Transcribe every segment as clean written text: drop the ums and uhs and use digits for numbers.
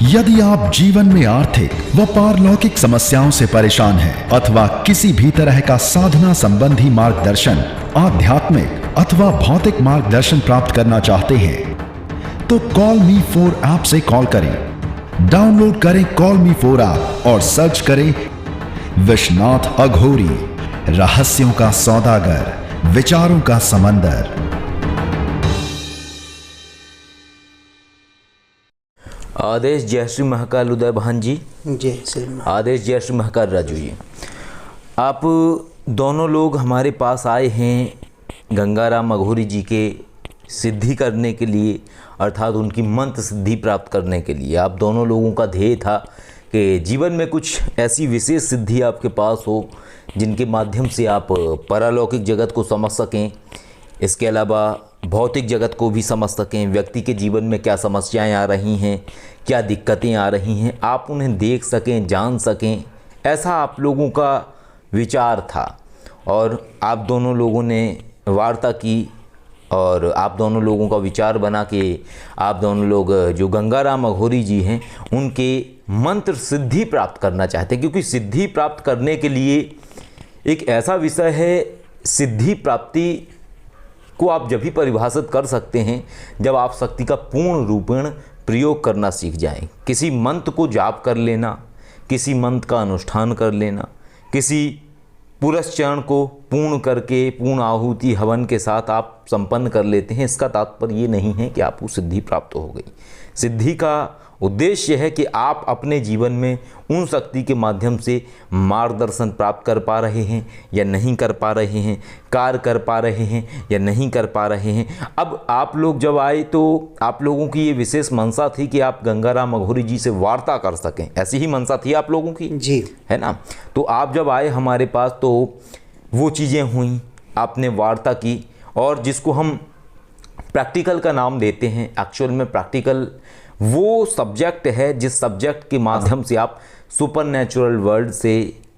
यदि आप जीवन में आर्थिक व पारलौकिक समस्याओं से परेशान हैं अथवा किसी भी तरह का साधना संबंधी मार्गदर्शन, आध्यात्मिक अथवा भौतिक मार्गदर्शन प्राप्त करना चाहते हैं तो कॉल मी 4 ऐप से कॉल करें। डाउनलोड करें कॉल मी 4 ऐप और सर्च करें विश्वनाथ अघोरी, रहस्यों का सौदागर, विचारों का समंदर। आदेश जय श्री महाकाल उदय भान जी। जय श्री महाकाल। आदेश जय श्री महाकाल राजू जी। आप दोनों लोग हमारे पास आए हैं गंगाराम अघोरी जी के सिद्धि करने के लिए, अर्थात उनकी मंत्र सिद्धि प्राप्त करने के लिए। आप दोनों लोगों का ध्येय था कि जीवन में कुछ ऐसी विशेष सिद्धि आपके पास हो जिनके माध्यम से आप पारलौकिक जगत को समझ सकें, इसके अलावा भौतिक जगत को भी समझ सकें। व्यक्ति के जीवन में क्या समस्याएं आ रही हैं, क्या दिक्कतें आ रही हैं, आप उन्हें देख सकें, जान सकें, ऐसा आप लोगों का विचार था। और आप दोनों लोगों ने वार्ता की और आप दोनों लोगों का विचार बना कि आप दोनों लोग जो गंगाराम अघोरी जी हैं उनके मंत्र सिद्धि प्राप्त करना चाहते हैं, क्योंकि सिद्धि प्राप्त करने के लिए एक ऐसा विषय है, सिद्धि प्राप्ति को आप जब भी परिभाषित कर सकते हैं जब आप शक्ति का पूर्ण रूपेण प्रयोग करना सीख जाएं। किसी मंत्र को जाप कर लेना, किसी मंत्र का अनुष्ठान कर लेना, किसी पुरस्चरण को पूर्ण करके पूर्ण आहुति हवन के साथ आप संपन्न कर लेते हैं, इसका तात्पर्य ये नहीं है कि आपको सिद्धि प्राप्त हो गई। सिद्धि का उद्देश्य है कि आप अपने जीवन में उन शक्ति के माध्यम से मार्गदर्शन प्राप्त कर पा रहे हैं या नहीं कर पा रहे हैं, कार्य कर पा रहे हैं या नहीं कर पा रहे हैं। अब आप लोग जब आए तो आप लोगों की ये विशेष मंशा थी कि आप गंगाराम अघोरी जी से वार्ता कर सकें, ऐसी ही मंशा थी आप लोगों की जी, है ना। तो आप जब आए हमारे पास तो वो चीज़ें हुई, आपने वार्ता की, और जिसको हम प्रैक्टिकल का नाम देते हैं, एक्चुअल में प्रैक्टिकल वो सब्जेक्ट है जिस सब्जेक्ट के माध्यम से आप सुपर नेचुरल वर्ल्ड से,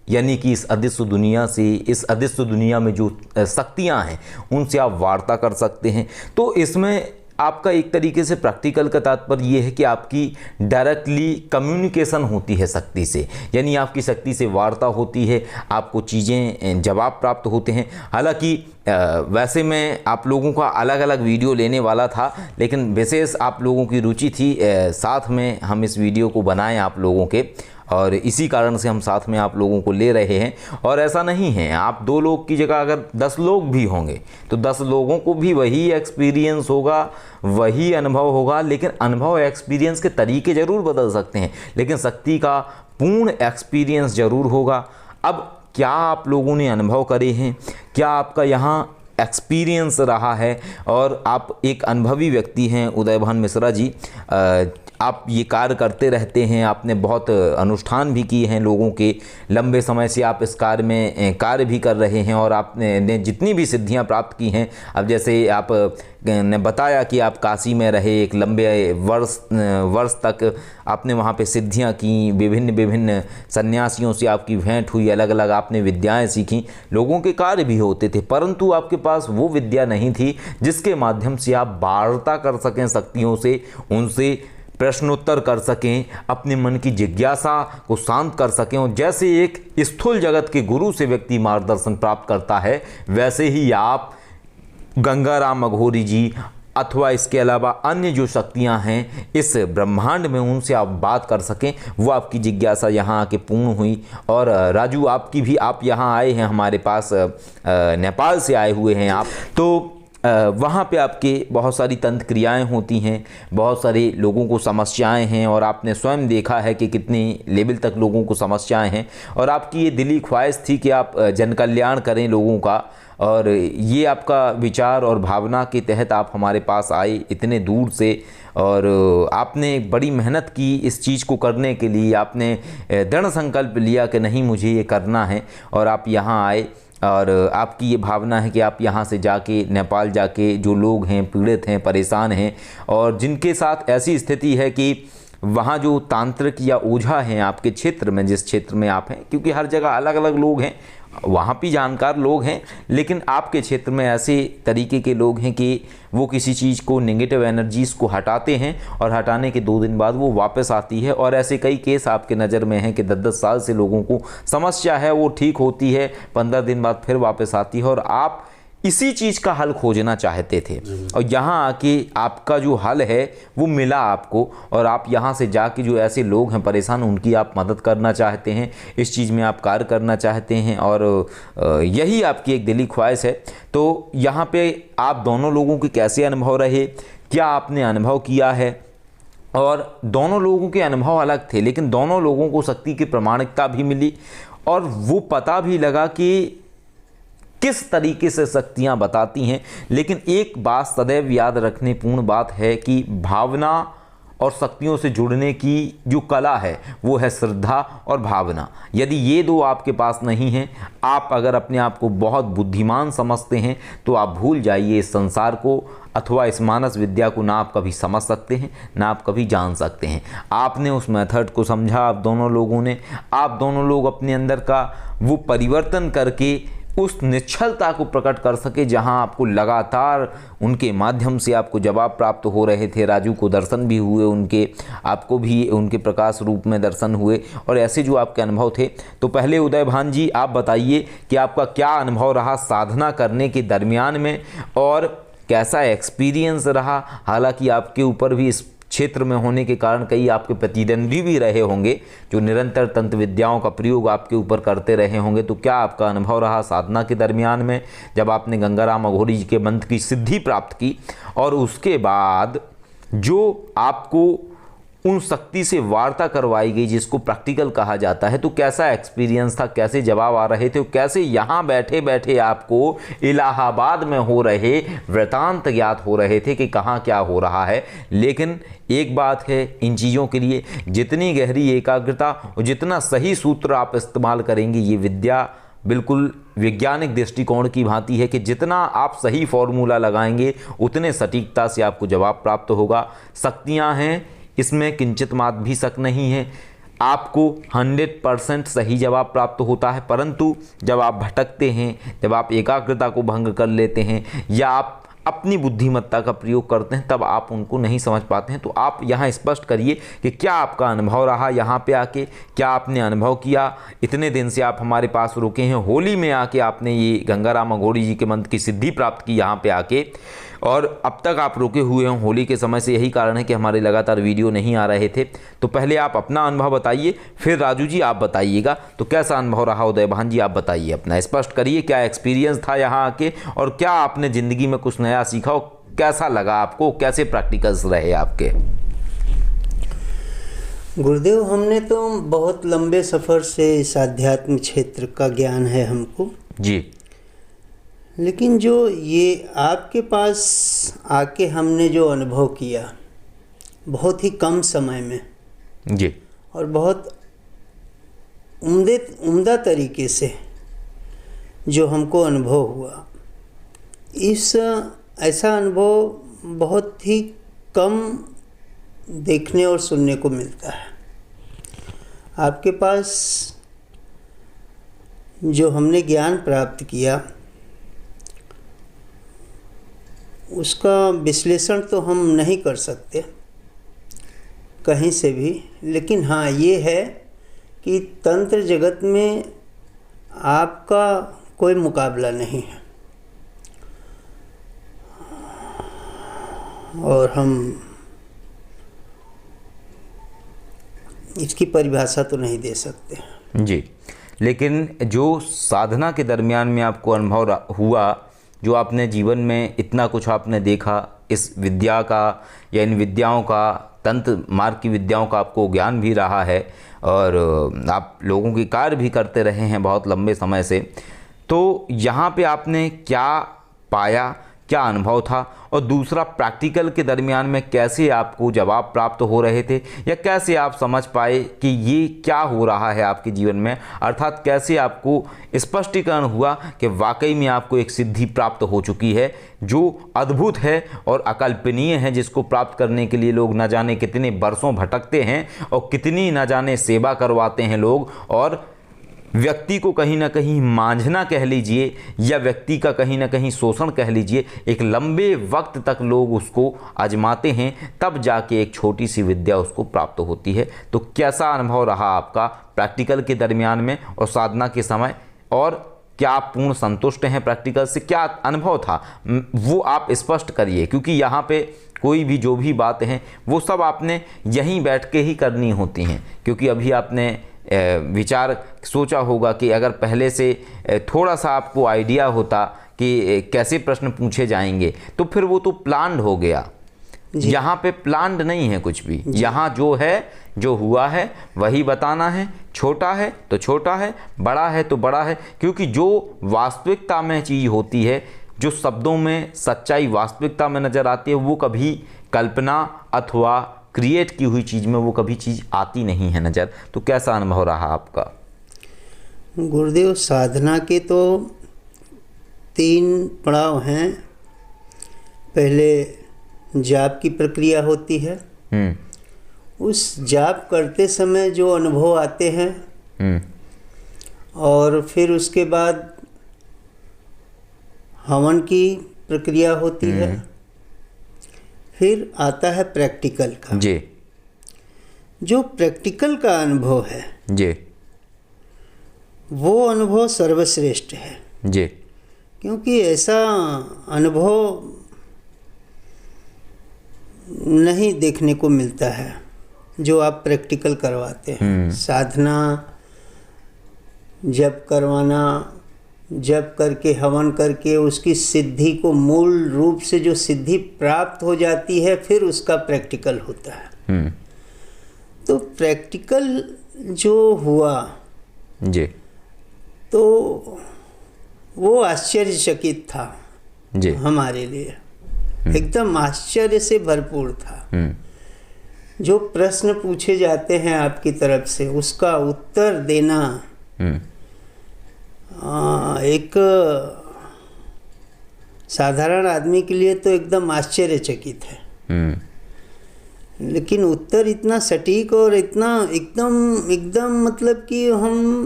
यानी कि इस अदृश्य दुनिया से, इस अदृश्य दुनिया में जो शक्तियां हैं उनसे आप वार्ता कर सकते हैं। तो इसमें आपका एक तरीके से प्रैक्टिकल का तात्पर्य ये है कि आपकी डायरेक्टली कम्युनिकेशन होती है शक्ति से, यानी आपकी शक्ति से वार्ता होती है, आपको चीज़ें जवाब प्राप्त होते हैं। हालांकि वैसे मैं आप लोगों का अलग अलग वीडियो लेने वाला था, लेकिन विशेष आप लोगों की रुचि थी साथ में हम इस वीडियो को बनाएं आप लोगों के, और इसी कारण से हम साथ में आप लोगों को ले रहे हैं। और ऐसा नहीं है, आप 2 लोग की जगह अगर 10 लोग भी होंगे तो 10 लोगों को भी वही एक्सपीरियंस होगा, वही अनुभव होगा, लेकिन अनुभव एक्सपीरियंस के तरीके ज़रूर बदल सकते हैं, लेकिन शक्ति का पूर्ण एक्सपीरियंस ज़रूर होगा। अब क्या आप लोगों ने अनुभव करे हैं, क्या आपका यहाँ एक्सपीरियंस रहा है, और आप एक अनुभवी व्यक्ति हैं उदय भान मिश्रा जी, आप ये कार्य करते रहते हैं, आपने बहुत अनुष्ठान भी किए हैं लोगों के, लंबे समय से आप इस कार्य में कार्य भी कर रहे हैं, और आपने जितनी भी सिद्धियां प्राप्त की हैं, अब जैसे आप ने बताया कि आप काशी में रहे एक लंबे वर्ष तक, आपने वहाँ पे सिद्धियां की, विभिन्न सन्यासियों से आपकी भेंट हुई, अलग अलग आपने विद्याएं सीखी, लोगों के कार्य भी होते थे, परंतु आपके पास वो विद्या नहीं थी जिसके माध्यम से आप वार्ता कर सकें शक्तियों से, उनसे प्रश्नोत्तर कर सकें, अपने मन की जिज्ञासा को शांत कर सकें। और जैसे एक स्थूल जगत के गुरु से व्यक्ति मार्गदर्शन प्राप्त करता है, वैसे ही आप गंगाराम अघोरी जी अथवा इसके अलावा अन्य जो शक्तियां हैं इस ब्रह्मांड में, उनसे आप बात कर सकें, वो आपकी जिज्ञासा यहाँ आके पूर्ण हुई। और राजू, आपकी भी, आप यहाँ आए हैं हमारे पास, नेपाल से आए हुए हैं आप, तो वहाँ पे आपके बहुत सारी तंत्र क्रियाएँ होती हैं, बहुत सारे लोगों को समस्याएं हैं, और आपने स्वयं देखा है कि कितनी लेवल तक लोगों को समस्याएं हैं, और आपकी ये दिली ख्वाहिश थी कि आप जन कल्याण करें लोगों का, और ये आपका विचार और भावना के तहत आप हमारे पास आए इतने दूर से, और आपने बड़ी मेहनत की इस चीज़ को करने के लिए, आपने दृढ़ संकल्प लिया कि नहीं मुझे ये करना है, और आप यहाँ आए। और आपकी ये भावना है कि आप यहाँ से जाके, नेपाल जाके, जो लोग हैं पीड़ित हैं, परेशान हैं, और जिनके साथ ऐसी स्थिति है कि वहाँ जो तांत्रिक या ओझा हैं आपके क्षेत्र में, जिस क्षेत्र में आप हैं, क्योंकि हर जगह अलग अलग लोग हैं, वहाँ भी जानकार लोग हैं, लेकिन आपके क्षेत्र में ऐसे तरीके के लोग हैं कि वो किसी चीज़ को, नेगेटिव एनर्जीज़ को हटाते हैं और हटाने के 2 दिन बाद वो वापस आती है। और ऐसे कई केस आपके नज़र में हैं कि 10-10 साल से लोगों को समस्या है, वो ठीक होती है, 15 दिन बाद फिर वापस आती है, और आप इसी चीज़ का हल खोजना चाहते थे और यहाँ आके आपका जो हल है वो मिला आपको, और आप यहाँ से जाके जो ऐसे लोग हैं परेशान, उनकी आप मदद करना चाहते हैं, इस चीज़ में आप कार्य करना चाहते हैं, और यही आपकी एक दिली ख्वाहिश है। तो यहाँ पे आप दोनों लोगों के कैसे अनुभव रहे, क्या आपने अनुभव किया है? और दोनों लोगों के अनुभव अलग थे, लेकिन दोनों लोगों को शक्ति की प्रामाणिकता भी मिली और वो पता भी लगा कि किस तरीके से शक्तियाँ बताती हैं। लेकिन एक बात सदैव याद रखने पूर्ण बात है कि भावना और शक्तियों से जुड़ने की जो कला है वो है श्रद्धा और भावना। यदि ये 2 आपके पास नहीं हैं, आप अगर अपने आप को बहुत बुद्धिमान समझते हैं, तो आप भूल जाइए इस संसार को अथवा इस मानस विद्या को। ना आप कभी समझ सकते हैं, ना आप कभी जान सकते हैं। आपने उस मेथड को समझा, आप दोनों लोगों ने, आप दोनों लोग अपने अंदर का वो परिवर्तन करके उस निश्चलता को प्रकट कर सके, जहां आपको लगातार उनके माध्यम से आपको जवाब प्राप्त हो रहे थे। राजू को दर्शन भी हुए उनके, आपको भी उनके प्रकाश रूप में दर्शन हुए, और ऐसे जो आपके अनुभव थे। तो पहले उदय भान जी आप बताइए कि आपका क्या अनुभव रहा साधना करने के दरमियान में, और कैसा एक्सपीरियंस रहा। हालांकि आपके ऊपर भी इस क्षेत्र में होने के कारण कई आपके प्रतिद्वंदी भी रहे होंगे जो निरंतर तंत्र विद्याओं का प्रयोग आपके ऊपर करते रहे होंगे। तो क्या आपका अनुभव रहा साधना के दरमियान में, जब आपने गंगाराम अघोरी जी के मंत्र की सिद्धि प्राप्त की, और उसके बाद जो आपको उन शक्ति से वार्ता करवाई गई जिसको प्रैक्टिकल कहा जाता है, तो कैसा एक्सपीरियंस था, कैसे जवाब आ रहे थे, कैसे यहाँ बैठे बैठे आपको इलाहाबाद में हो रहे वृतांत ज्ञात हो रहे थे कि कहाँ क्या हो रहा है। लेकिन एक बात है, इन चीज़ों के लिए जितनी गहरी एकाग्रता और जितना सही सूत्र आप इस्तेमाल करेंगे, ये विद्या बिल्कुल वैज्ञानिक दृष्टिकोण की भांति है कि जितना आप सही फॉर्मूला लगाएंगे उतने सटीकता से आपको जवाब प्राप्त होगा। शक्तियाँ हैं, इसमें किंचित मात्र भी शक नहीं है, आपको 100% सही जवाब प्राप्त होता है। परंतु जब आप भटकते हैं, जब आप एकाग्रता को भंग कर लेते हैं, या आप अपनी बुद्धिमत्ता का प्रयोग करते हैं, तब आप उनको नहीं समझ पाते हैं। तो आप यहाँ स्पष्ट करिए कि क्या आपका अनुभव रहा यहाँ पे आके, क्या आपने अनुभव किया। इतने दिन से आप हमारे पास रुके हैं, होली में आके आपने ये गंगाराम अघोरी जी के मंत्र की सिद्धि प्राप्त की यहाँ पे आके, और अब तक आप रुके हुए हैं होली के समय से। यही कारण है कि हमारे लगातार वीडियो नहीं आ रहे थे। तो पहले आप अपना अनुभव बताइए, फिर राजू जी आप बताइएगा। तो कैसा अनुभव रहा उदय भान जी, आप बताइए अपना, स्पष्ट करिए क्या एक्सपीरियंस था यहाँ आके, और क्या आपने ज़िंदगी में कुछ नया सीखा, और कैसा लगा आपको, कैसे प्रैक्टिकल्स रहे आपके। गुरुदेव, हमने तो बहुत लंबे सफ़र से इस आध्यात्मिक क्षेत्र का ज्ञान है हमको जी, लेकिन जो ये आपके पास आके हमने जो अनुभव किया बहुत ही कम समय में जी, और बहुत उम्दा तरीके से जो हमको अनुभव हुआ, ऐसा अनुभव बहुत ही कम देखने और सुनने को मिलता है। आपके पास जो हमने ज्ञान प्राप्त किया उसका विश्लेषण तो हम नहीं कर सकते कहीं से भी, लेकिन हाँ ये है कि तंत्र जगत में आपका कोई मुकाबला नहीं है, और हम इसकी परिभाषा तो नहीं दे सकते जी। लेकिन जो साधना के दरमियान में आपको अनुभव हुआ, जो आपने जीवन में इतना कुछ आपने देखा, इस विद्या का या इन विद्याओं का, तंत्र मार्ग की विद्याओं का आपको ज्ञान भी रहा है, और आप लोगों की कार्य भी करते रहे हैं बहुत लंबे समय से। तो यहाँ पे आपने क्या पाया, क्या अनुभव था, और दूसरा प्रैक्टिकल के दरमियान में कैसे आपको जवाब प्राप्त हो रहे थे, या कैसे आप समझ पाए कि ये क्या हो रहा है आपके जीवन में, अर्थात कैसे आपको स्पष्टीकरण हुआ कि वाकई में आपको एक सिद्धि प्राप्त हो चुकी है जो अद्भुत है और अकल्पनीय है, जिसको प्राप्त करने के लिए लोग न जाने कितने बरसों भटकते हैं और कितनी न जाने सेवा करवाते हैं लोग, और व्यक्ति को कहीं ना कहीं मांझना कह लीजिए या व्यक्ति का कहीं ना कहीं शोषण कह लीजिए, एक लंबे वक्त तक लोग उसको आजमाते हैं, तब जाके एक छोटी सी विद्या उसको प्राप्त होती है। तो कैसा अनुभव रहा आपका प्रैक्टिकल के दरमियान में और साधना के समय, और क्या आप पूर्ण संतुष्ट हैं प्रैक्टिकल से, क्या अनुभव था वो आप स्पष्ट करिए, क्योंकि यहाँ पे कोई भी जो भी बात है वो सब आपने यहीं बैठ के ही करनी होती हैं, क्योंकि अभी आपने विचार सोचा होगा कि अगर पहले से थोड़ा सा आपको आइडिया होता कि कैसे प्रश्न पूछे जाएंगे तो फिर वो तो प्लान्ड हो गया। यहाँ पे प्लान्ड नहीं है कुछ भी, यहाँ जो है जो हुआ है वही बताना है, छोटा है तो छोटा है, बड़ा है तो बड़ा है, क्योंकि जो वास्तविकता में चीज़ होती है, जो शब्दों में सच्चाई वास्तविकता में नज़र आती है, वो कभी कल्पना अथवा क्रिएट की हुई चीज़ में वो कभी चीज़ आती नहीं है नज़र। तो कैसा अनुभव रहा आपका? गुरुदेव, साधना के तो 3 पड़ाव हैं। पहले जाप की प्रक्रिया होती है, उस जाप करते समय जो अनुभव आते हैं, और फिर उसके बाद हवन की प्रक्रिया होती है, फिर आता है प्रैक्टिकल का। जी। जो प्रैक्टिकल का अनुभव है जी, वो अनुभव सर्वश्रेष्ठ है जी, क्योंकि ऐसा अनुभव नहीं देखने को मिलता है जो आप प्रैक्टिकल करवाते हैं। साधना जप करवाना, जप करके हवन करके उसकी सिद्धि को, मूल रूप से जो सिद्धि प्राप्त हो जाती है, फिर उसका प्रैक्टिकल होता है। तो प्रैक्टिकल जो हुआ जी, तो वो आश्चर्यचकित था जी, हमारे लिए, एकदम आश्चर्य से भरपूर था। जो प्रश्न पूछे जाते हैं आपकी तरफ से, उसका उत्तर देना एक साधारण आदमी के लिए तो एकदम आश्चर्यचकित है। लेकिन उत्तर इतना सटीक और इतना एकदम मतलब कि हम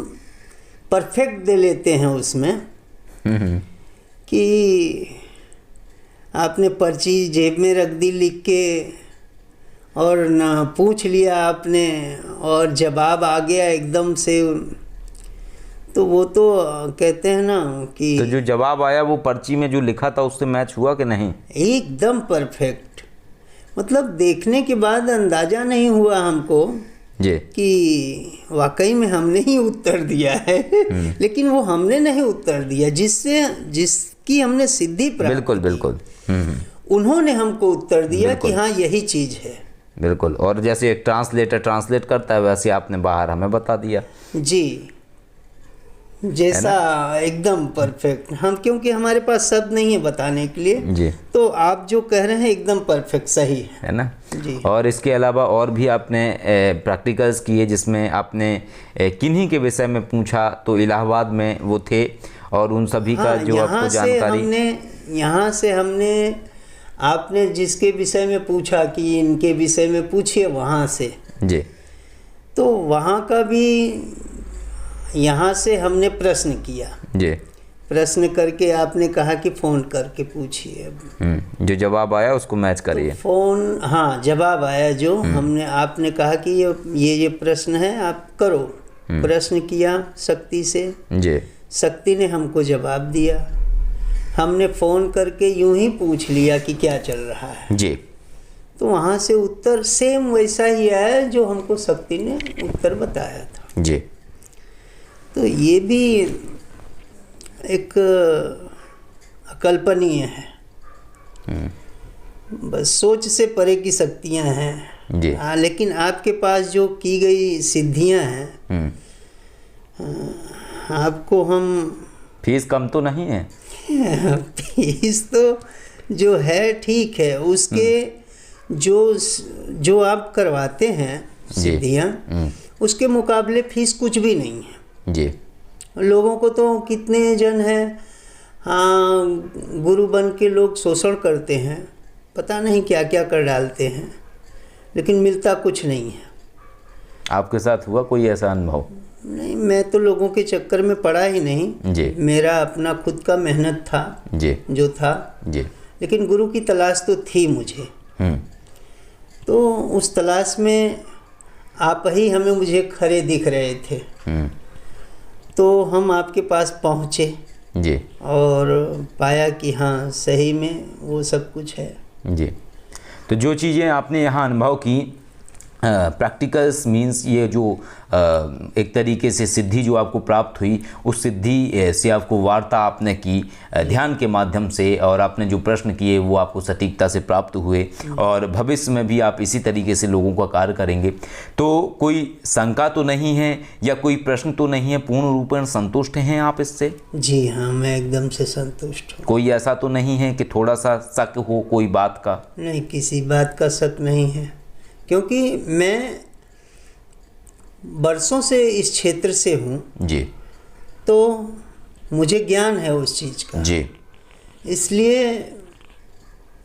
परफेक्ट दे लेते हैं उसमें कि आपने पर्ची जेब में रख दी लिख के, और ना पूछ लिया आपने और जवाब आ गया एकदम से। तो वो तो कहते हैं ना कि तो जो जवाब आया वो पर्ची में जो लिखा था उससे मैच हुआ कि नहीं? एकदम परफेक्ट। मतलब देखने के बाद अंदाजा नहीं हुआ हमको जी कि वाकई में हमने ही उत्तर दिया है। लेकिन वो हमने नहीं उत्तर दिया, जिसकी हमने सिद्धि प्राप्त बिल्कुल की, बिल्कुल उन्होंने हमको उत्तर दिया कि हाँ यही चीज़ है। बिल्कुल। और जैसे एक ट्रांसलेटर ट्रांसलेट करता है वैसे आपने बाहर हमें बता दिया। जी, जैसा एकदम परफेक्ट। हम क्योंकि हमारे पास शब्द नहीं है बताने के लिए जी, तो आप जो कह रहे हैं एकदम परफेक्ट सही है ना जी। और इसके अलावा और भी आपने प्रैक्टिकल्स किए जिसमें आपने किन्हीं के विषय में पूछा, तो इलाहाबाद में वो थे और उन सभी का जो आपको जानकारी। यहाँ से हमने आपने जिसके विषय में पूछा कि इनके विषय में पूछिए वहाँ से जी, तो वहाँ का भी यहाँ से हमने प्रश्न किया जी। प्रश्न करके आपने कहा कि फ़ोन करके पूछिए। जो जवाब आया उसको मैच करिए। तो फ़ोन, हाँ जवाब आया जो हमने, आपने कहा कि ये प्रश्न है आप करो। प्रश्न किया शक्ति से जी, शक्ति ने हमको जवाब दिया। हमने फ़ोन करके यूं ही पूछ लिया कि क्या चल रहा है जी, तो वहाँ से उत्तर सेम वैसा ही आया जो हमको शक्ति ने उत्तर बताया था जी। तो ये भी एक अकल्पनीय है, बस सोच से परे की शक्तियाँ हैं जी। हाँ। लेकिन आपके पास जो की गई सिद्धियाँ हैं, आपको हम फीस कम तो नहीं है? फीस तो जो है ठीक है, उसके जो आप करवाते हैं सिद्धियाँ, उसके मुकाबले फीस कुछ भी नहीं है जी। लोगों को तो कितने जन हैं, हाँ, गुरु बन के लोग शोषण करते हैं, पता नहीं क्या क्या कर डालते हैं, लेकिन मिलता कुछ नहीं है। आपके साथ हुआ कोई ऐसा अनुभव? नहीं, मैं तो लोगों के चक्कर में पड़ा ही नहीं जी। मेरा अपना खुद का मेहनत था जी जो था जी। लेकिन गुरु की तलाश तो थी मुझे। तो उस तलाश में आप ही हमें मुझे खरे दिख रहे थे, तो हम आपके पास पहुँचे जी। और पाया कि हाँ सही में वो सब कुछ है जी। तो जो चीज़ें आपने यहाँ अनुभव की, प्रैक्टिकल्स मीन्स ये जो एक तरीके से सिद्धि जो आपको प्राप्त हुई, उस सिद्धि से आपको वार्ता आपने की ध्यान के माध्यम से, और आपने जो प्रश्न किए वो आपको सटीकता से प्राप्त हुए, और भविष्य में भी आप इसी तरीके से लोगों का कार्य करेंगे। तो कोई शंका तो नहीं है या कोई प्रश्न तो नहीं है, पूर्ण रूपेण संतुष्ट हैं आप इससे? जी हाँ, मैं एकदम से संतुष्ट हूँ। कोई ऐसा तो नहीं है कि थोड़ा सा शक हो कोई बात का? नहीं, किसी बात का शक नहीं है, क्योंकि मैं बरसों से इस क्षेत्र से हूँ जी। तो मुझे ज्ञान है उस चीज़ का जी, इसलिए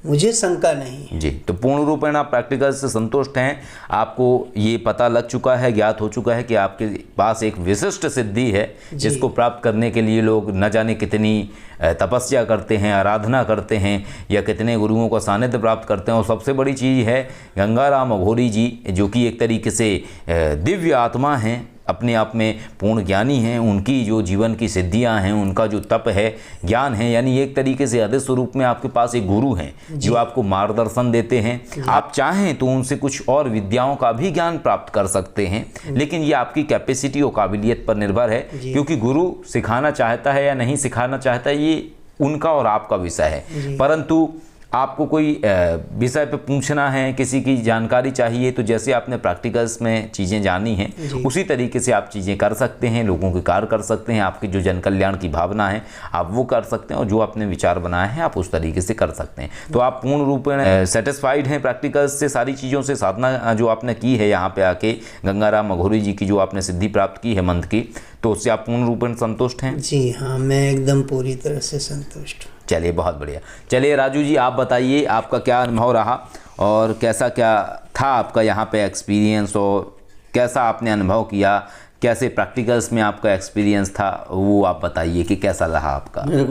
मुझे शंका नहीं। जी। तो पूर्ण रूपेण आप प्रैक्टिकल से संतुष्ट हैं, आपको ये पता लग चुका है, ज्ञात हो चुका है कि आपके पास एक विशिष्ट सिद्धि है जिसको प्राप्त करने के लिए लोग न जाने कितनी तपस्या करते हैं, आराधना करते हैं, या कितने गुरुओं का सानिध्य प्राप्त करते हैं। और सबसे बड़ी चीज़ है गंगाराम अघोरी जी, जो कि एक तरीके से दिव्य आत्मा हैं, अपने आप में पूर्ण ज्ञानी हैं, उनकी जो जीवन की सिद्धियां हैं, उनका जो तप है, ज्ञान है, यानी एक तरीके से अदृश्य स्वरूप में आपके पास एक गुरु हैं जो आपको मार्गदर्शन देते हैं। आप चाहें तो उनसे कुछ और विद्याओं का भी ज्ञान प्राप्त कर सकते हैं, लेकिन ये आपकी कैपेसिटी और काबिलियत पर निर्भर है, क्योंकि गुरु सिखाना चाहता है या नहीं सिखाना चाहता है ये उनका और आपका विषय है। परंतु आपको कोई विषय पे पूछना है, किसी की जानकारी चाहिए, तो जैसे आपने प्रैक्टिकल्स में चीज़ें जानी हैं उसी तरीके से आप चीज़ें कर सकते हैं, लोगों के कार्य कर सकते हैं, आपकी जो जन कल्याण की भावना है आप वो कर सकते हैं, और जो आपने विचार बनाए हैं आप उस तरीके से कर सकते हैं। तो आप पूर्ण रूप में सेटिस्फाइड हैं प्रैक्टिकल्स से, सारी चीज़ों से, साधना जो आपने की है यहाँ पे आके, गंगाराम अघोरी जी की जो आपने सिद्धि प्राप्त की है मंत्र की, तो उससे आप पूर्ण रूप में संतुष्ट हैं? जी हाँ, मैं एकदम पूरी तरह से संतुष्ट हूँ। चलिए, बहुत बढ़िया। चलिए राजू जी, आप बताइए आपका क्या अनुभव रहा और कैसा क्या था आपका यहाँ पे एक्सपीरियंस, और कैसा आपने अनुभव किया, कैसे प्रैक्टिकल्स में आपका एक्सपीरियंस था, वो आप बताइए कि कैसा रहा आपका। मेरे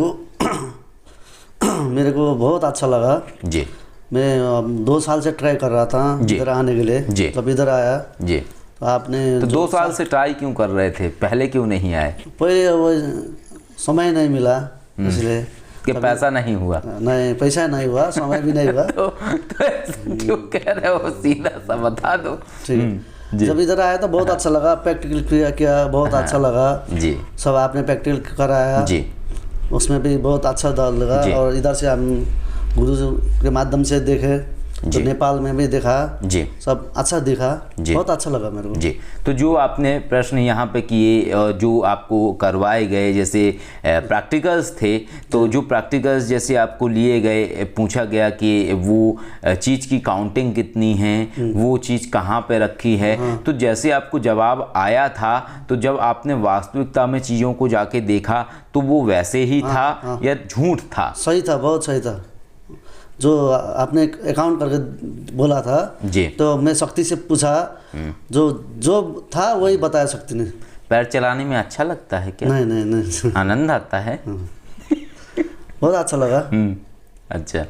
को बहुत अच्छा लगा जी। मैं 2 साल से ट्राई कर रहा था इधर आने के लिए जी। तब इधर आया जी। तो आपने तो 2 साल से ट्राई क्यों कर रहे थे, पहले क्यों नहीं आए? पहले वो समय नहीं मिला, इसलिए कि पैसा नहीं हुआ? नहीं, पैसा नहीं हुआ, समय भी नहीं हुआ। तो क्यों कह रहे हो, सीधा सा बता दो। ठीक है। जब इधर आया तो बहुत अच्छा लगा, प्रैक्टिकल किया बहुत अच्छा लगा जी। सब आपने प्रैक्टिकल कराया जी, उसमें भी बहुत अच्छा लगा। और इधर से हम गुरु के माध्यम से देखे तो नेपाल में भी देखा जी, सब अच्छा दिखा जी, बहुत अच्छा लगा मेरे को जी। तो जो आपने प्रश्न यहाँ पे किए, जो आपको करवाए गए, जैसे प्रैक्टिकल्स थे, तो जो प्रैक्टिकल्स जैसे आपको लिए गए, पूछा गया कि वो चीज़ की काउंटिंग कितनी है, वो चीज़ कहाँ पे रखी है, तो जैसे आपको जवाब आया था, तो जब आपने वास्तविकता में चीज़ों को जाके देखा तो वो वैसे ही था या झूठ था? सही था, बहुत सही था। जो आपने अकाउंट करके बोला था जी, तो मैं शक्ति से पूछा, जो था वही बताया शक्ति ने। पैर चलाने में अच्छा लगता है क्या? नहीं नहीं नहीं, आनंद आता है। बहुत अच्छा लगा। अच्छा,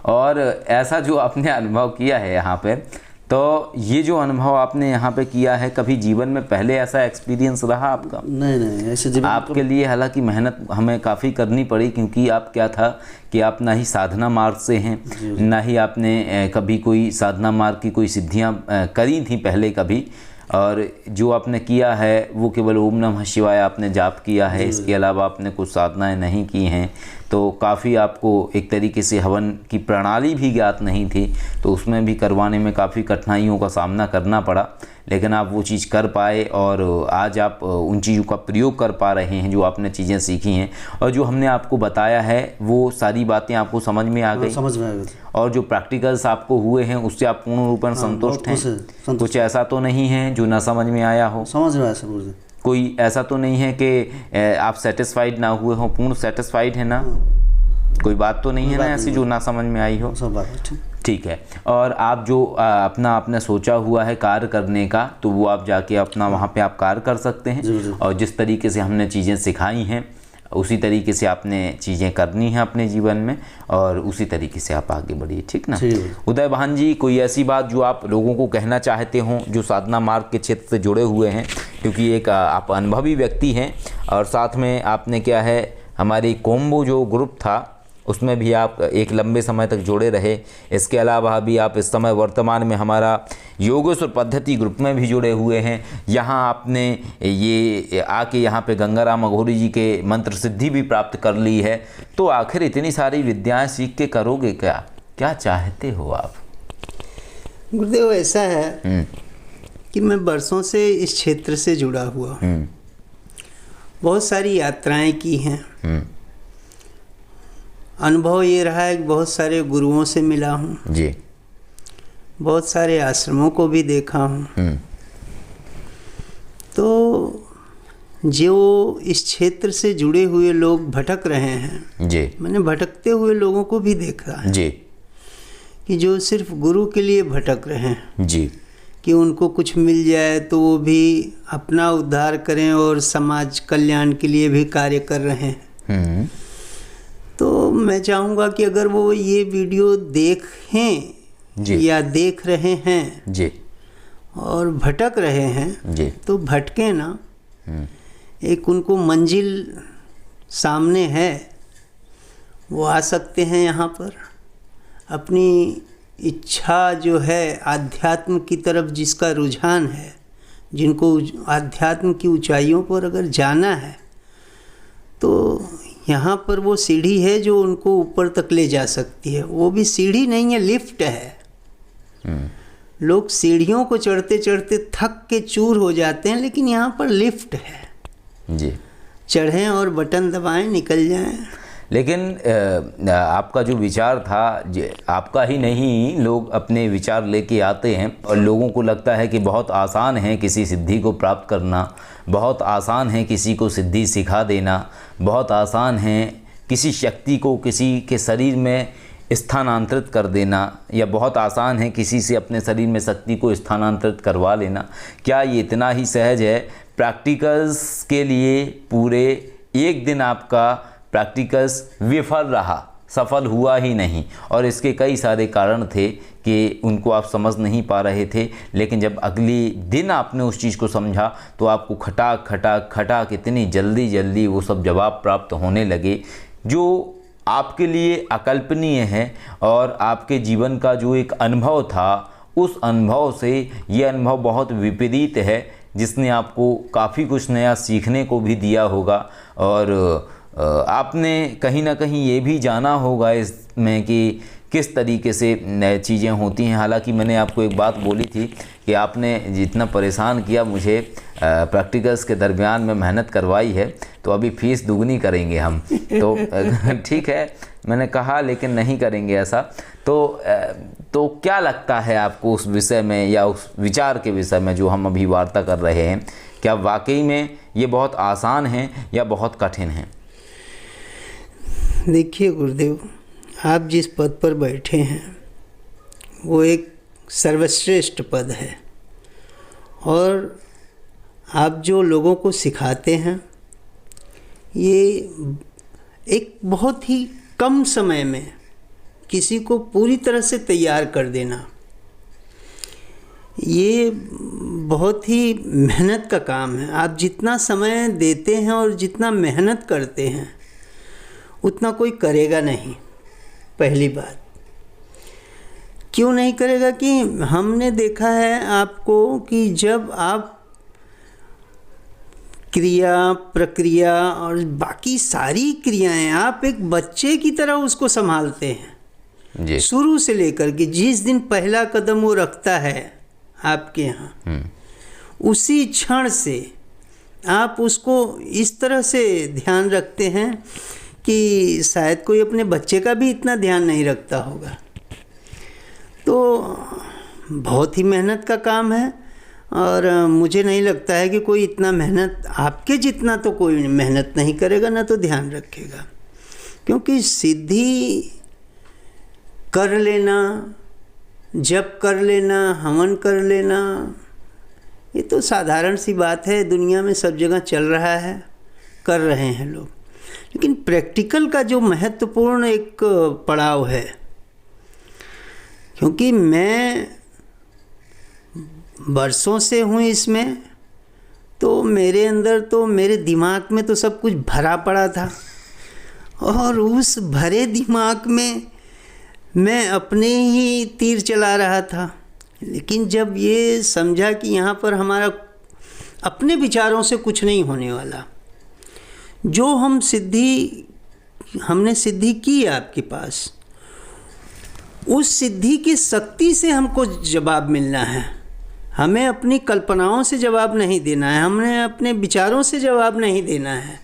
और ऐसा जो आपने अनुभव किया है यहाँ पे, तो ये जो अनुभव आपने यहाँ पे किया है, कभी जीवन में पहले ऐसा एक्सपीरियंस रहा आपका? नहीं नहीं, ऐसे जीवन आपके लिए हालांकि मेहनत हमें काफ़ी करनी पड़ी, क्योंकि आप क्या था कि आप ना ही साधना मार्ग से हैं, ना ही आपने कभी कोई साधना मार्ग की कोई सिद्धियाँ करी थी पहले कभी, और जो आपने किया है वो केवल ओम नमः शिवाय आपने जाप किया है, इसके अलावा आपने कुछ साधनाएं नहीं की हैं। तो काफ़ी आपको एक तरीके से हवन की प्रणाली भी ज्ञात नहीं थी, तो उसमें भी करवाने में काफ़ी कठिनाइयों का सामना करना पड़ा। लेकिन आप वो चीज़ कर पाए और आज आप उन चीज़ों का प्रयोग कर पा रहे हैं जो आपने चीज़ें सीखी हैं, और जो हमने आपको बताया है वो सारी बातें आपको समझ में आ गई। समझ में आ गई। और जो प्रैक्टिकल्स आपको हुए हैं उससे आप पूर्ण रूपेण संतुष्ट हैं? कुछ ऐसा तो नहीं है जो ना समझ में आया हो? समझ में आया सर गुरुजी। कोई ऐसा तो नहीं है कि आप सेटिस्फाइड ना हुए हो? पूर्ण सेटिस्फाइड है ना? कोई बात तो नहीं है ना ऐसी जो ना समझ में आई हो? सब बात ठीक है। और आप जो अपना आपने सोचा हुआ है कार्य करने का, तो वो आप जाके अपना वहाँ पे आप कार्य कर सकते हैं। और जिस तरीके से हमने चीज़ें सिखाई हैं उसी तरीके से आपने चीज़ें करनी हैं अपने जीवन में, और उसी तरीके से आप आगे बढ़िए, ठीक ना? उदय भान जी, कोई ऐसी बात जो आप लोगों को कहना चाहते हों जो साधना मार्ग के क्षेत्र से जुड़े हुए हैं, क्योंकि एक आप अनुभवी व्यक्ति हैं और साथ में आपने क्या है हमारी कोम्बो जो ग्रुप था उसमें भी आप एक लंबे समय तक जुड़े रहे। इसके अलावा भी आप इस समय वर्तमान में हमारा योगेश्वर पद्धति ग्रुप में भी जुड़े हुए हैं। यहाँ आपने ये आके यहाँ पे गंगाराम अघोरी जी के मंत्र सिद्धि भी प्राप्त कर ली है। तो आखिर इतनी सारी विद्याएं सीख के करोगे क्या? क्या चाहते हो आप? गुरुदेव, ऐसा है कि मैं बरसों से इस क्षेत्र से जुड़ा हुआ हूँ। बहुत सारी यात्राएं की हैं। अनुभव ये रहा है कि बहुत सारे गुरुओं से मिला हूँ जी, बहुत सारे आश्रमों को भी देखा हूँ। तो जो इस क्षेत्र से जुड़े हुए लोग भटक रहे हैं जी, मैंने भटकते हुए लोगों को भी देखा है जी, कि जो सिर्फ गुरु के लिए भटक रहे हैं जी, कि उनको कुछ मिल जाए तो वो भी अपना उद्धार करें और समाज कल्याण के लिए भी कार्य कर रहे हैं। तो मैं चाहूँगा कि अगर वो ये वीडियो देखें या देख रहे हैं जी, और भटक रहे हैं जी, तो भटके ना। एक उनको मंजिल सामने है, वो आ सकते हैं यहाँ पर। अपनी इच्छा जो है, आध्यात्म की तरफ जिसका रुझान है, जिनको आध्यात्म की ऊंचाइयों पर अगर जाना है तो यहाँ पर वो सीढ़ी है जो उनको ऊपर तक ले जा सकती है। वो भी सीढ़ी नहीं है, लिफ्ट है। लोग सीढ़ियों को चढ़ते चढ़ते थक के चूर हो जाते हैं, लेकिन यहाँ पर लिफ्ट है जी। चढ़ें और बटन दबाएं, निकल जाएं। लेकिन आपका जो विचार था, आपका ही नहीं, लोग अपने विचार लेके आते हैं और लोगों को लगता है कि बहुत आसान है किसी सिद्धि को प्राप्त करना, बहुत आसान है किसी को सिद्धि सिखा देना, बहुत आसान है किसी शक्ति को किसी के शरीर में स्थानांतरित कर देना, या बहुत आसान है किसी से अपने शरीर में शक्ति को स्थानांतरित करवा लेना। क्या ये इतना ही सहज है? प्रैक्टिकल्स के लिए पूरे एक दिन आपका प्रैक्टिकल्स विफल रहा, सफल हुआ ही नहीं, और इसके कई सारे कारण थे कि उनको आप समझ नहीं पा रहे थे। लेकिन जब अगली दिन आपने उस चीज़ को समझा तो आपको खटाक खटाक खटाक इतनी जल्दी जल्दी वो सब जवाब प्राप्त होने लगे जो आपके लिए अकल्पनीय है। और आपके जीवन का जो एक अनुभव था, उस अनुभव से ये अनुभव बहुत विपरीत है, जिसने आपको काफ़ी कुछ नया सीखने को भी दिया होगा। और आपने कहीं ना कहीं ये भी जाना होगा इसमें कि किस तरीके से चीज़ें होती हैं। हालांकि मैंने आपको एक बात बोली थी कि आपने जितना परेशान किया मुझे प्रैक्टिकल्स के दरमियान में मेहनत करवाई है, तो अभी फ़ीस दुगनी करेंगे हम। तो ठीक है, मैंने कहा, लेकिन नहीं करेंगे ऐसा। तो क्या लगता है आपको उस विषय में या उस विचार के विषय में जो हम अभी वार्ता कर रहे हैं? क्या वाकई में ये बहुत आसान है या बहुत कठिन है? देखिए गुरुदेव, आप जिस पद पर बैठे हैं वो एक सर्वश्रेष्ठ पद है, और आप जो लोगों को सिखाते हैं ये एक बहुत ही कम समय में किसी को पूरी तरह से तैयार कर देना, ये बहुत ही मेहनत का काम है। आप जितना समय देते हैं और जितना मेहनत करते हैं उतना कोई करेगा नहीं। पहली बात, क्यों नहीं करेगा कि हमने देखा है आपको कि जब आप क्रिया प्रक्रिया और बाकी सारी क्रियाएं आप एक बच्चे की तरह उसको संभालते हैं जी। शुरू से लेकर के जिस दिन पहला कदम वो रखता है आपके यहाँ, उसी क्षण से आप उसको इस तरह से ध्यान रखते हैं कि शायद कोई अपने बच्चे का भी इतना ध्यान नहीं रखता होगा। तो बहुत ही मेहनत का काम है, और मुझे नहीं लगता है कि कोई इतना मेहनत आपके जितना तो कोई मेहनत नहीं करेगा, ना तो ध्यान रखेगा। क्योंकि सिद्धि कर लेना, जप कर लेना, हवन कर लेना, ये तो साधारण सी बात है, दुनिया में सब जगह चल रहा है, कर रहे हैं लोग। लेकिन प्रैक्टिकल का जो महत्वपूर्ण एक पड़ाव है, क्योंकि मैं बरसों से हूँ इसमें, तो मेरे अंदर तो मेरे दिमाग में तो सब कुछ भरा पड़ा था, और उस भरे दिमाग में मैं अपने ही तीर चला रहा था। लेकिन जब ये समझा कि यहाँ पर हमारा अपने विचारों से कुछ नहीं होने वाला, जो हमने सिद्धि की आपके पास, उस सिद्धि की शक्ति से हमको जवाब मिलना है। हमें अपनी कल्पनाओं से जवाब नहीं देना है, हमने अपने विचारों से जवाब नहीं देना है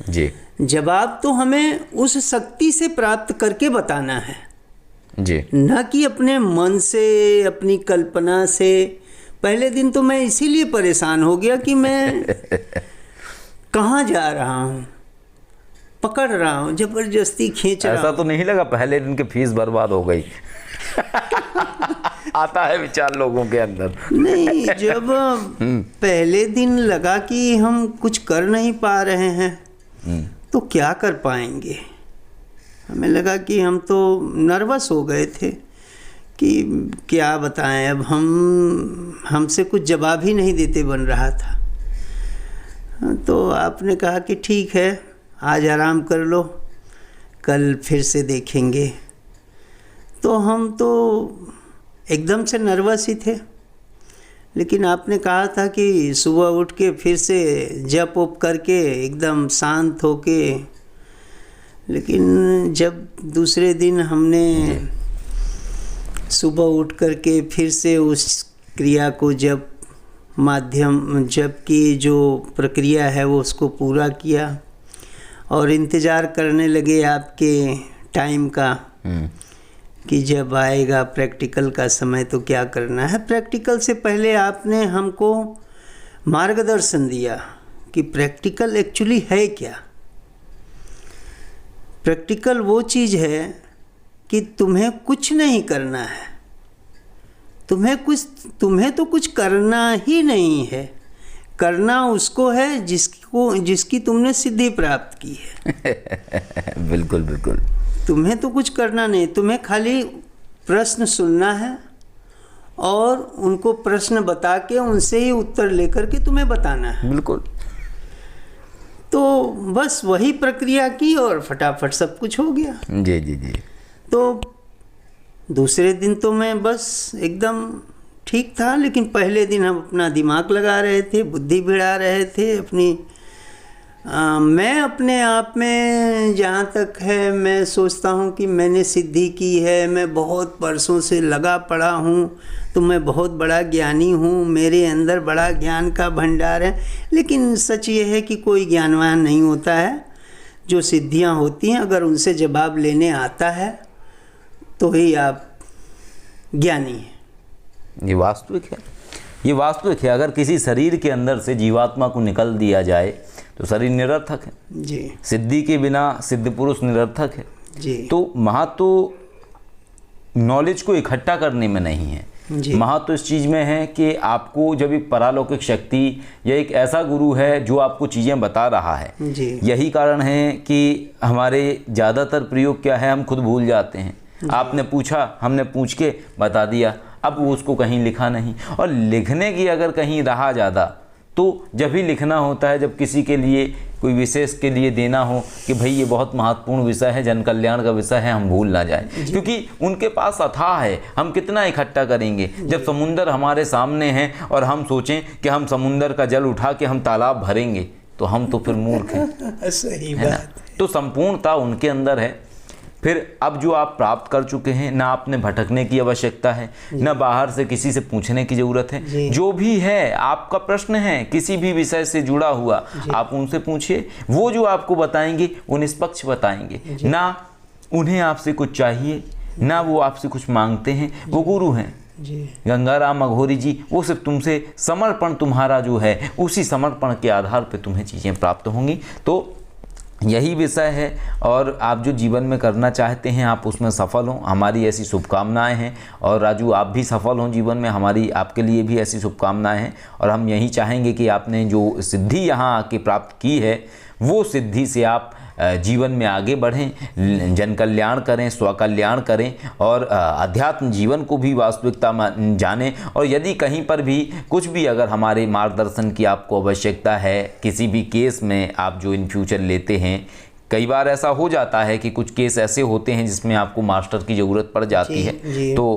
जी। जवाब तो हमें उस शक्ति से प्राप्त करके बताना है जी, न कि अपने मन से, अपनी कल्पना से। पहले दिन तो मैं इसीलिए परेशान हो गया कि मैं कहाँ जा रहा हूँ, पकड़ रहा हूँ, जबरदस्ती खींच रहा हूँ। ऐसा तो नहीं लगा पहले दिन की फीस बर्बाद हो गई? आता है विचार लोगों के अंदर। नहीं, जब पहले दिन लगा कि हम कुछ कर नहीं पा रहे हैं तो क्या कर पाएंगे, हमें लगा कि हम तो नर्वस हो गए थे कि क्या बताएं, अब हमसे कुछ जवाब ही नहीं देते बन रहा था। तो आपने कहा कि ठीक है, आज आराम कर लो, कल फिर से देखेंगे। तो हम तो एकदम से नर्वस ही थे, लेकिन आपने कहा था कि सुबह उठ के फिर से जप उप करके एकदम शांत होके। लेकिन जब दूसरे दिन हमने सुबह उठ करके फिर से उस क्रिया को, जप की जो प्रक्रिया है वो उसको पूरा किया, और इंतज़ार करने लगे आपके टाइम का कि जब आएगा प्रैक्टिकल का समय तो क्या करना है। प्रैक्टिकल से पहले आपने हमको मार्गदर्शन दिया कि प्रैक्टिकल एक्चुअली है क्या। प्रैक्टिकल वो चीज़ है कि तुम्हें कुछ नहीं करना है, तुम्हें तो कुछ करना ही नहीं है, करना उसको है जिसकी तुमने सिद्धि प्राप्त की है। बिल्कुल बिल्कुल। तुम्हें तो कुछ करना नहीं, तुम्हें खाली प्रश्न सुनना है और उनको प्रश्न बता के उनसे ही उत्तर लेकर के तुम्हें बताना है। बिल्कुल। तो बस वही प्रक्रिया की और फटाफट सब कुछ हो गया। जी जी जी। तो दूसरे दिन तो मैं बस एकदम ठीक था, लेकिन पहले दिन हम अपना दिमाग लगा रहे थे, बुद्धि भिड़ा रहे थे अपनी। मैं अपने आप में जहाँ तक है, मैं सोचता हूँ कि मैंने सिद्धि की है, मैं बहुत वर्षों से लगा पड़ा हूँ, तो मैं बहुत बड़ा ज्ञानी हूँ, मेरे अंदर बड़ा ज्ञान का भंडार है। लेकिन सच ये है कि कोई ज्ञानवान नहीं होता है। जो सिद्धियाँ होती हैं, अगर उनसे जवाब लेने आता है तो ही आप ज्ञानी हैं। ये वास्तविक है, ये वास्तविक है। अगर किसी शरीर के अंदर से जीवात्मा को निकल दिया जाए तो शरीर निरर्थक है जी। सिद्धि के बिना सिद्ध पुरुष निरर्थक है जी। तो महत्व नॉलेज को इकट्ठा करने में नहीं है, महत्व इस चीज़ में है कि आपको जब एक परालौकिक शक्ति या एक ऐसा गुरु है जो आपको चीज़ें बता रहा है। यही कारण है कि हमारे ज़्यादातर प्रयोग क्या है, हम खुद भूल जाते हैं। आपने पूछा, हमने पूछ के बता दिया, अब वो उसको कहीं लिखा नहीं। और लिखने की अगर कहीं रहा ज़्यादा तो जब ही लिखना होता है, जब किसी के लिए कोई विशेष के लिए देना हो कि भाई ये बहुत महत्वपूर्ण विषय है, जन कल्याण का विषय है, हम भूल ना जाए, क्योंकि उनके पास अथाह है। हम कितना इकट्ठा करेंगे? जब समुंदर हमारे सामने है और हम सोचें कि हम समुंदर का जल उठा के हम तालाब भरेंगे तो हम तो फिर मूर्ख हैं। सही है ना? बात। तो संपूर्णता उनके अंदर है। फिर अब जो आप प्राप्त कर चुके हैं, ना आपने भटकने की आवश्यकता है, ना बाहर से किसी से पूछने की ज़रूरत है। जो भी है आपका प्रश्न है किसी भी विषय से जुड़ा हुआ, आप उनसे पूछिए, वो जो आपको बताएंगे वो निष्पक्ष बताएंगे। ना उन्हें आपसे कुछ चाहिए, ना वो आपसे कुछ मांगते हैं, वो गुरु हैं गंगाराम अघोरी जी। वो सिर्फ तुमसे समर्पण, तुम्हारा जो है उसी समर्पण के आधार पे तुम्हें चीज़ें प्राप्त होंगी। तो यही विषय है, और आप जो जीवन में करना चाहते हैं आप उसमें सफल हों, हमारी ऐसी शुभकामनाएं हैं। और राजू, आप भी सफल हों जीवन में, हमारी आपके लिए भी ऐसी शुभकामनाएं हैं। और हम यही चाहेंगे कि आपने जो सिद्धि यहाँ आके प्राप्त की है, वो सिद्धि से आप जीवन में आगे बढ़ें, जन कल्याण करें, स्वकल्याण करें, और अध्यात्म जीवन को भी वास्तविकता जानें। और यदि कहीं पर भी कुछ भी अगर हमारे मार्गदर्शन की आपको आवश्यकता है, किसी भी केस में आप जो इन फ्यूचर लेते हैं, कई बार ऐसा हो जाता है कि कुछ केस ऐसे होते हैं जिसमें आपको मास्टर की ज़रूरत पड़ जाती है, तो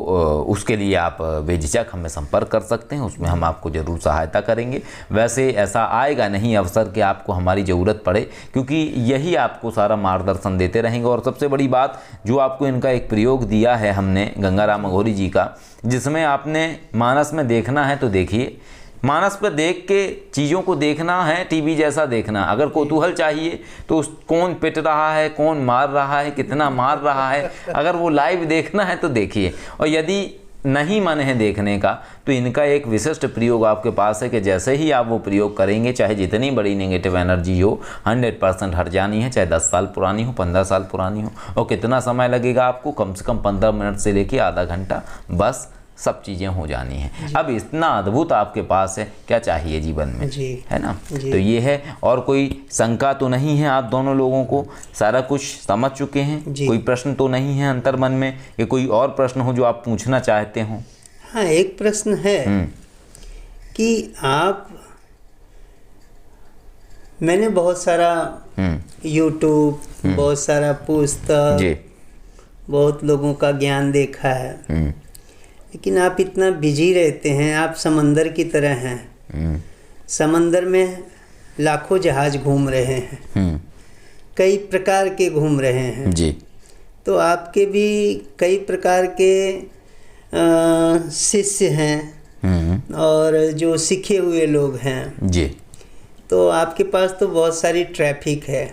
उसके लिए आप बेझिझक हमें संपर्क कर सकते हैं, उसमें हम आपको ज़रूर सहायता करेंगे। वैसे ऐसा आएगा नहीं अवसर कि आपको हमारी ज़रूरत पड़े, क्योंकि यही आपको सारा मार्गदर्शन देते रहेंगे। और सबसे बड़ी बात, जो आपको इनका एक प्रयोग दिया है हमने गंगाराम अघोरी जी का, जिसमें आपने मानस में देखना है तो देखिए, मानस पर देख के चीज़ों को देखना है, टीवी जैसा देखना। अगर कौतूहल चाहिए तो उस कौन पिट रहा है, कौन मार रहा है, कितना मार रहा है, अगर वो लाइव देखना है तो देखिए। और यदि नहीं मन है देखने का, तो इनका एक विशिष्ट प्रयोग आपके पास है कि जैसे ही आप वो प्रयोग करेंगे, चाहे जितनी बड़ी नेगेटिव एनर्जी हो, 100% हट जानी है, चाहे 10 साल पुरानी हो, 15 साल पुरानी हो। और कितना समय लगेगा आपको? कम से कम 15 मिनट से लेके आधा घंटा, बस सब चीज़ें हो जानी हैं। अब इतना अद्भुत आपके पास है, क्या चाहिए जीवन में, है ना? तो ये है, और कोई शंका तो नहीं है आप दोनों लोगों को, सारा कुछ समझ चुके हैं? कोई प्रश्न तो नहीं है अंतर मन में, कि कोई और प्रश्न हो जो आप पूछना चाहते हो? हाँ, एक प्रश्न है कि मैंने बहुत सारा यूट्यूब, बहुत सारा पुस्तक, बहुत लोगों का ज्ञान देखा है, लेकिन आप इतना बिजी रहते हैं, आप समंदर की तरह हैं। समंदर में लाखों जहाज घूम रहे हैं, कई प्रकार के घूम रहे हैं जी। तो आपके भी कई प्रकार के शिष्य हैं और जो सीखे हुए लोग हैं जी। तो आपके पास तो बहुत सारी ट्रैफिक है,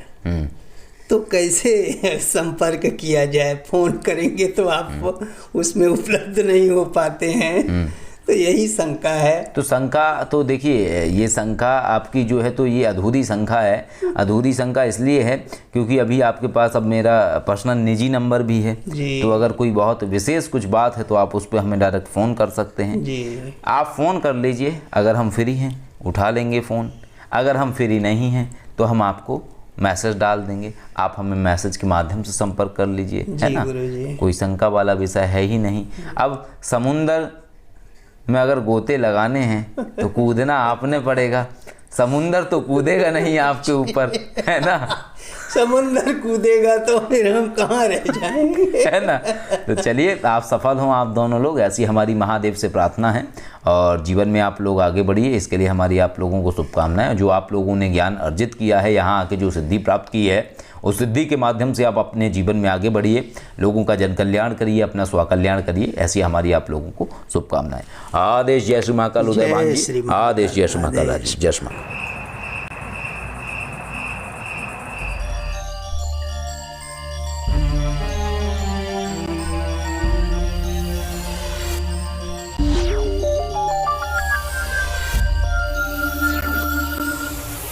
तो कैसे संपर्क किया जाए? फ़ोन करेंगे तो आप उसमें उपलब्ध नहीं हो पाते हैं, तो यही शंका है। तो शंका तो देखिए, ये शंका आपकी जो है तो ये अधूरी शंका है। अधूरी शंका इसलिए है क्योंकि अभी आपके पास अब मेरा पर्सनल निजी नंबर भी है, तो अगर कोई बहुत विशेष कुछ बात है तो आप उस पर हमें डायरेक्ट फ़ोन कर सकते हैं जी। आप फ़ोन कर लीजिए, अगर हम फ्री हैं उठा लेंगे फ़ोन, अगर हम फ्री नहीं हैं तो हम आपको मैसेज डाल देंगे, आप हमें मैसेज के माध्यम से संपर्क कर लीजिए, है ना? कोई शंका वाला विषय है ही नहीं। अब समुंदर में अगर गोते लगाने हैं तो कूदना आपने पड़ेगा, समुंदर तो कूदेगा नहीं आपके ऊपर, है ना? समुंदर कूदेगा तो फिर हम कहाँ रह जाएंगे, है ना? तो चलिए, आप सफल हों आप दोनों लोग, ऐसी हमारी महादेव से प्रार्थना है। और जीवन में आप लोग आगे बढ़िए, इसके लिए हमारी आप लोगों को शुभकामनाएं। जो आप लोगों ने ज्ञान अर्जित किया है, यहाँ आके जो सिद्धि प्राप्त की है, उस सिद्धि के माध्यम से आप अपने जीवन में आगे बढ़िए, लोगों का जन कल्याण करिए, अपना स्वकल्याण करिए, ऐसी हमारी आप लोगों को शुभकामनाएं। आदेश जय श्री महाकाल उदयवान जी, आदेश जय श्री महाकाल, जय श्री महाकाल।